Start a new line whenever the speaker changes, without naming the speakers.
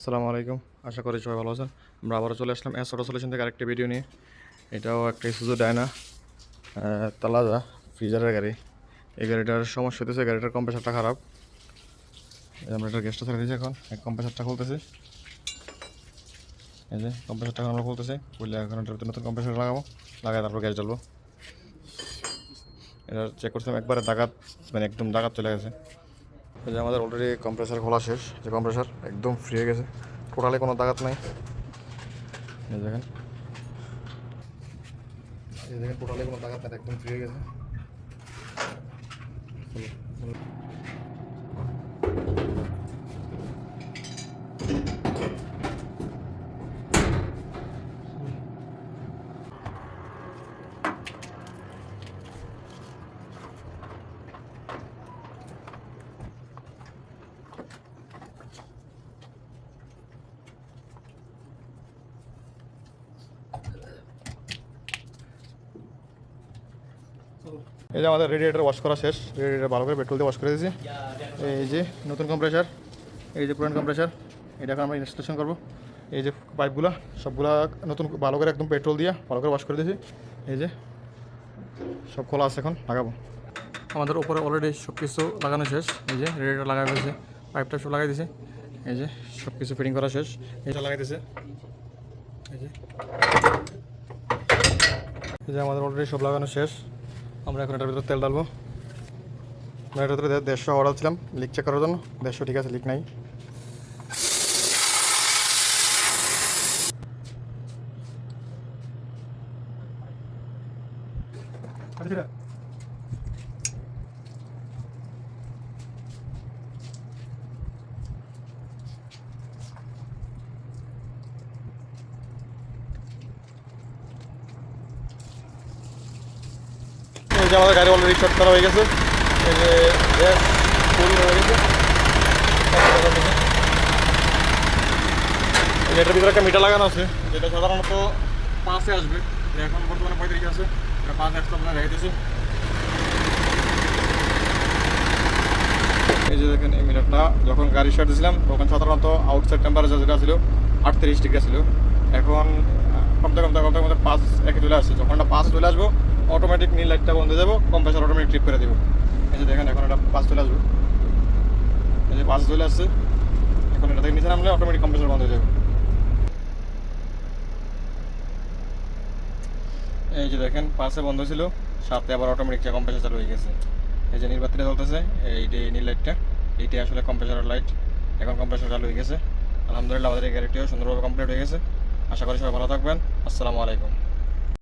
আসসালামু আলাইকুম, আশা করি সবাই ভালো আছেন। আমরা আবারও চলে আসলাম এস অটো সলিউশন থেকে আরেকটি ভিডিও নিয়ে। এটাও একটা ইসুজু ডায়না তালাজা ফ্রিজারের গাড়ি। এই গাড়িটার সমস্যা হতেছে, গাড়িটার কম্প্রেসারটা খারাপ। আমরা এটার গ্যাসটা ছেড়ে দিয়েছি, এখন কম্প্রেসারটা খুলতেছি। এই যে কম্প্রেসারটা এখন আমরা খুলতেছি, খুললে এখন এটার নতুন কম্প্রেসার লাগাবো, লাগাই তারপর গ্যাস জ্বালবো। এটা চেক করছিলাম, একবারে দাগাত, মানে একদম দাগাত চলে গেছে। এই যে আমাদের অলরেডি কম্প্রেসার খোলা শেষ, যে কম্প্রেসার একদম ফ্রি হয়ে গেছে, টোটালি কোনো দাগাত নাই। এই দেখেন, টোটালি কোনো দাগাত নাই, একদম ফ্রি হয়ে গেছে। এই যে আমাদের রেডিয়েটার ওয়াশ করা শেষ, রেডিয়েটার ভালো করে পেট্রোল দিয়ে ওয়াশ করে দিয়েছি। এই যে নতুন কম্প্রেসার, এই যে পুরান কম্প্রেসার, এটাকে আমরা ইনস্টলেশন করবো। এই যে পাইপগুলো সবগুলা নতুন ভালো করে একদম পেট্রোল দিয়ে ভালো করে ওয়াশ করে দিয়েছি। এই যে সব খোলা আছে, এখন লাগাবো। আমাদের উপরে অলরেডি সব কিছু লাগানো শেষ। এই যে রেডিয়েটার লাগাই ফেলেছে, পাইপটা সব লাগাই দিয়েছে। এই যে সব কিছু ফিটিং করা শেষ, এটা লাগাই দিয়েছে। এই যে আমাদের অলরেডি সব লাগানো শেষ। আমরা এখন এটার ভিতরে তেল ডালবো। আমরা এটার ভিতরে 150 অর্ডার ছিলাম লিক চেক করার জন্য, 150 ঠিক আছে, লিক নাই। এই যে আমাদের গাড়ি অলরেডি শর্ট করা হয়ে গেছে। এই যে গ্যাস ফুল হয়ে গেছে। এটার ভিতরে একটা মিটার লাগানো আছে, যেটা সাধারণত 5-এ আসবে, এখন বর্তমানে 35 আছে। এটা 5 এক্সট্রা আপনার রেখে দিয়েছি। এই যে দেখেন, এই মিটারটা যখন গাড়ি স্টার্ট দিয়েছিলাম তখন সাধারণত আউটসাইড টেম্পারেচার যেটা ছিল 38 ডিগ্রি ছিল। এখন কমতে কমতে কমতে কমতে 5-এ চলে আসছে। যখন এটা 5-এ চলে আসবো, অটোমেটিক নীল লাইটটা বন্ধ হয়ে যাবো, কম্প্রেসার অটোমেটিক ট্রিপ করে দেবো। এই যে দেখেন, এখন এটা 5 চলে আসবে। এই যে 5 চলে আসছে, এখন এটা থেকে নিচে নামলে অটোমেটিক কম্প্রেসার বন্ধ হয়ে যাবে। এই যে দেখেন, 5-এ বন্ধ ছিল, 7-এ আবার অটোমেটিক কম্প্রেসার চালু হয়ে গেছে। এই যে নীলবাতিটা জ্বলতেছে, এইটাই নীল লাইটটা, এইটাই আসলে কম্প্রেসারের লাইট। এখন কম্প্রেসার চালু হয়ে গেছে। আলহামদুলিল্লাহ, আমাদের এই গাড়িটিও সুন্দরভাবে কমপ্লিট হয়ে গেছে। আশা করি সবাই ভালো থাকবেন। আসসালামু আলাইকুম।